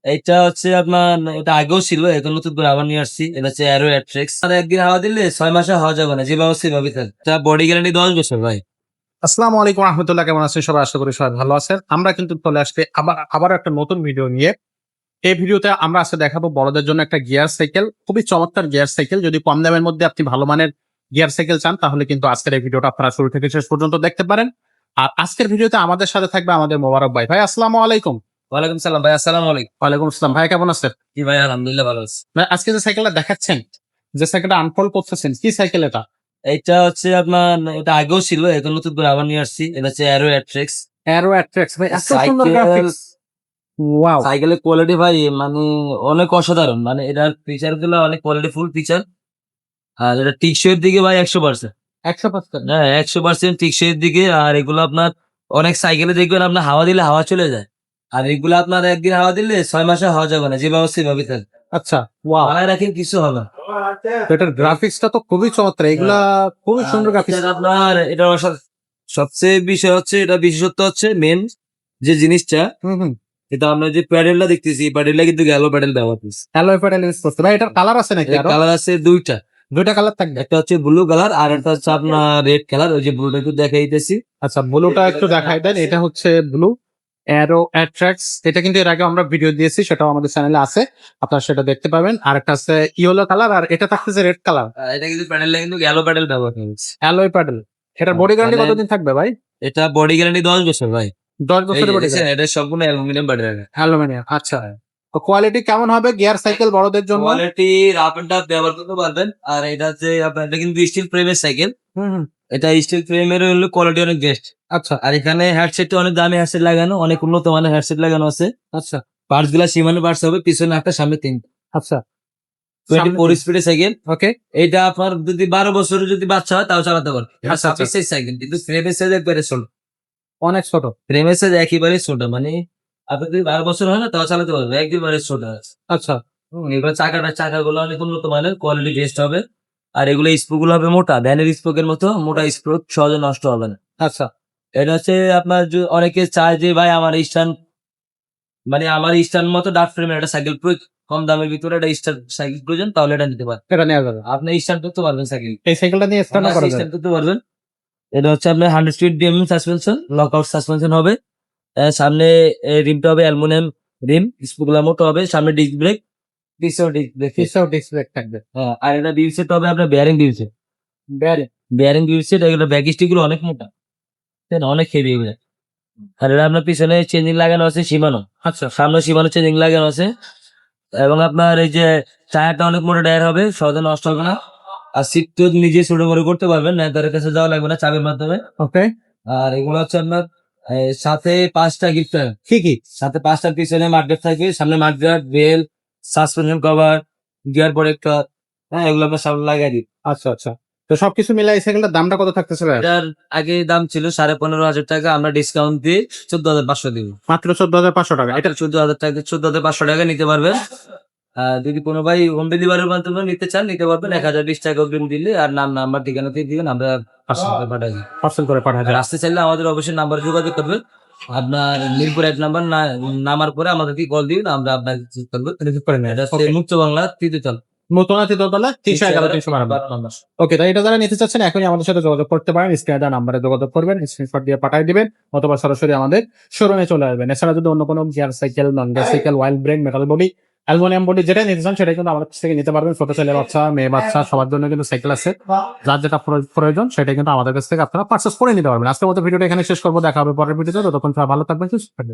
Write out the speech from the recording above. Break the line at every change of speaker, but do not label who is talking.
এইটা হচ্ছে আপনার এটা আগেও ছিল, এখন নতুন করে আবার নিয়ে আসছি। এটা হচ্ছে অ্যারো অ্যাট্রিক্স। আর একদিন হাওয়া দিলে 6 মাসে হাওয়া যাবে না, যেভাবে সেভাবেই থাকে। এটা বডি গ্যারান্টি 10 বছর ভাই।
আসসালামু আলাইকুম রহমতুল্লাহ, কেমন আছেন সবাই? আশা করি সবাই ভালো আছেন। আমরা কিন্তু চলে আসবে আবার একটা নতুন ভিডিও নিয়ে। এই ভিডিওতে আমরা আজকে দেখাবো বড়দের জন্য একটা গিয়ার সাইকেল, খুবই চমৎকার গিয়ার সাইকেল। যদি কম দামের মধ্যে আপনি ভালো মানের গিয়ার সাইকেল চান, তাহলে কিন্তু আজকের এই ভিডিওটা আপনারা শুরু থেকে শেষ পর্যন্ত দেখতে পারেন। আর আজকের ভিডিওতে আমাদের সাথে থাকবে আমাদের মোবারক ভাই। ভাই আসসালামু আলাইকুম।
ওয়ালাইকুম সালাম ভাই, আসসালামু আলাইকুম।
ওয়ালাইকুম আসসালাম। ভাই কেমন আছেন?
কি ভাই, আলহামদুলিল্লাহ ভালো আছি।
ভাই আজকে যে সাইকেলটা দেখাচ্ছেন, যে সাইকেলটা আনফোল্ড করতেছেন, কি সাইকেল এটা?
এইটা হচ্ছে আপনার এটা আগেও ছিল, এখন নতুন করে আবার নিয়ে আসছি। এটা হচ্ছে অ্যারো অ্যাট্রিক্স
অ্যারো অ্যাট্রাক্স। ভাই এত সুন্দর
সাইকেল।
Graphics, wow.
সাইকেলের কোয়ালিটি ভাই মানে অনেক অসাধারণ। মানে এটার ফিচার গুলো অনেক কোয়ালিটি ফুল ফিচার। আর এটা টিকসইয়ের দিকে ভাই 100%।
100%।
হ্যাঁ, 100% টিকসইয়ের দিকে। আর এগুলো আপনার অনেক সাইকেলে দেখবেন আপনার হাওয়া দিলে হাওয়া চলে যায়। আর এগুলো আপনার একদিন হাওয়া দিলে 6 মাসে হাওয়া যাবে না, যেভাবে সেভাবেই থাকে।
আচ্ছা, ওয়াও।
বানায় রাখেন, কিছু হবে না।
তো এটার গ্রাফিক্সটা তো খুবই চমৎকার, এগুলা খুবই সুন্দর গ্রাফিক্স।
এটার আপনার এটার সবচেয়ে বিষয় হচ্ছে, এটা বিশেষত্ব হচ্ছে মেন যে জিনিসটা,
হুম হুম।
এটা আমরা যে প্যাডেলটা দেখতেছি, প্যাডেলটা কিন্তু গেলো প্যাডেল ব্যবহার করছি।
অ্যালয় প্যাডেল ইউজ করতে। ভাই এটার কালার আছে নাকি? আরো
কালার আছে দুইটা।
দুইটা কালার থাকবে।
একটা হচ্ছে ব্লু কালার আর একটা হচ্ছে আপনার রেড কালার। ওই যে ব্লুটা একটু দেখাই দিতেছি।
আচ্ছা, ব্লুটা একটু দেখাই দেন। এটা হচ্ছে ব্লু অ্যারো অ্যাট্রাক্টস। এটা কিন্তু এর আগে আমরা ভিডিও দিয়েছি, সেটাও আমাদের চ্যানেলে আছে, আপনারা সেটা দেখতে পাবেন। আর একটা আছে ইয়েলো কালার, আর এটা থাকতেছে রেড কালার।
এটা কিন্তু প্যাডেলটা কিন্তু গেলো প্যাডেল ব্যবহার করছি।
Alloy pedal. এটার বডি গ্যারান্টি কতদিন থাকবে ভাই?
এটা বডি গ্যারান্টি 10 বছর ভাই।
10 বছরের বডি
দেখছেন,
গ্যারান্টি।
এটা সম্পূর্ণ অ্যালুমিনিয়াম বডি।
অ্যালুমিনিয়াম। আচ্ছা, তো কোয়ালিটি কেমন হবে গিয়ার সাইকেল বড়দের জন্য?
কোয়ালিটি রাফ এন্ড টাফ ব্যবহার করতে পারবেন। আর এটা হচ্ছে আপনার, এটা কিন্তু স্টিল ফ্রেমের সাইকেল।
হুম হুম।
এটা স্টিল ফ্রেমের হলো কোয়ালিটি অনেক বেস্ট।
আচ্ছা
আর এখানে হেডসেটটা অনেক দামি হেডসেট লাগানো, অনেক উন্নত মানের হেডসেট লাগানো আছে।
আচ্ছা
পার্টস গুলা সীমানো পার্টস হবে, পিছনে একটা সামনে 3টা।
আচ্ছা।
24 স্পিডের সাইকেল।
ওকে।
এটা আপনার যদি 12 বছরের যদি বাচ্চা হয় তাও চালাতে পারবে।
আচ্ছা, আচ্ছা।
26 সাইকেল, কিন্তু ফ্রেমের সাইজ একবারে ছোট।
অনেক ছোট।
ফ্রেমের সাইজ একেবারে ছোট, মানে আপনি যদি 12 বছর হয় না তাও চালাতে পারবে, একেবারে ছোট আছে।
আচ্ছা
এবার চাকাগুলো অনেক উন্নত মানের, কোয়ালিটি বেস্ট হবে। আর এগুলো স্প্রু গুলো হবে মোটা, ভ্যানের স্প্রোকের মতো মোটা স্প্রো, সহজে নষ্ট হবে না।
আচ্ছা।
এটা হচ্ছে আপনার অনেকে চায় যে ভাই আমার স্ট্যান্ড মতো ডার্ট ফ্রেমের একটা সাইকেল প্রয়োজন, কম দামের ভিতরে একটা স্ট্যান্ড সাইকেল প্রয়োজন, তাহলে এটা নিতে পারেন।
এটা নেওয়া যাবে।
আপনি স্ট্যান্ড করতে পারবেন সাইকেল,
এই সাইকেলটা নিয়ে স্ট্যান্ড করা যাবে।
স্ট্যান্ড করতে পারবেন। এটা হচ্ছে আপনার 100 speed DMM suspension, lockout suspension হবে। সামনে রিমটা হবে অ্যালুমিনিয়াম রিম, স্প্রুগুলো মোটা হবে। সামনে ডিস্ক ব্রেক, পিছনে ডিস্ক ব্রেক।
পিছনেও ডিস্ক ব্রেক থাকবে।
হ্যাঁ, আর এটা বিল সেট হবে আপনার বেয়ারিং বিল সেট।
ব্যারিং।
বেয়ারিং বিল সেট, এগুলো ব্যাক স্টিক গুলো অনেক মোটা, তাই না? অনেক হেভি এগুলো। আর এটা আপনার পিছনে চেঞ্জিং লাগানো আছে সীমানো,
আচ্ছা
সামনে সীমানো চেঞ্জিং লাগানো আছে। এবং আপনার এই যে টায়ারটা অনেক মোটা টায়ার হবে, সহজে নষ্ট হবে না। আর সিট তো নিজে ছোট বড় করতে পারবেন, না তার কাছে যাওয়া লাগবে না, চাবির মাধ্যমে।
ওকে।
আর এগুলো হচ্ছে আপনার সাথে 5টা গিফট।
কি কি?
সাথে 5টা পিছনে মাঠগার্ড থাকবে, সামনে mudguard, bell, suspension cover, gear protector. হ্যাঁ, এগুলো আপনার সামনে লাগাই দিই।
আচ্ছা আচ্ছা। তো সবকিছু মিলাই এই সাইকেলটার দামটা কত থাকতেছে ভাই?
এটার আগে দাম ছিল 15,500 টাকা, আমরা ডিসকাউন্ট দিয়ে 14,500 দিব।
মাত্র 14,500 টাকা। এটা
14,000 টাকা, 14,500 টাকা নিতে পারবেন। যদি কোনো ভাই হোম ডেলিভারির মাধ্যমে নিতে চান, নিতে পারবেন। 1,020 টাকা অগ্রিম দিলে আর নাম্বার ঠিকানা দিয়ে দিবেন, আমরা পাঠাই দিই।
পার্সেল করে পাঠায়
আর
দেন।
আসতে চাইলে আমাদের অবশ্যই নাম্বার যোগাযোগ করবেন। আপনার মিরপুর 1 নাম্বার নামার পরে আমাদেরকে কল দিন, আমরা আপনাকে রিসিভ করে নেই। এটা হচ্ছে
Okay.
মুক্ত বাংলা তৃতীয়তল,
নতুন দোতলা 311 312
নম্বর।
ওকে, তাই এটা যারা নিতে চাচ্ছেন এখনই আমাদের সাথে যোগাযোগ করতে পারেন। স্ক্রিনে দেওয়া নাম্বারে যোগাযোগ করবেন, স্ক্রিনশট দিয়ে পাঠিয়ে দিবেন, অথবা সরাসরি আমাদের শোরুমে চলে আসবেন। এছাড়া যদি অন্য কোনো gear cycle, non gear cycle, wild brake, metal body, aluminium body যেটা নিতে চান সেটাই কিন্তু আমাদের কাছ থেকে নিতে পারবেন। ছোট ছেলে বাচ্চা, মেয়ে বাচ্চা সবার জন্য কিন্তু সাইকেল আছে। যার যেটা প্রয়োজন সেটাই কিন্তু আমাদের কাছ থেকে আপনারা পারচেস করে নিতে পারবেন। আজকের মতো ভিডিওটা এখানে শেষ করবো, দেখা হবে পরের ভিডিওতে। ততক্ষণ সবাই ভালো থাকবেন, সুস্থ থাকবেন।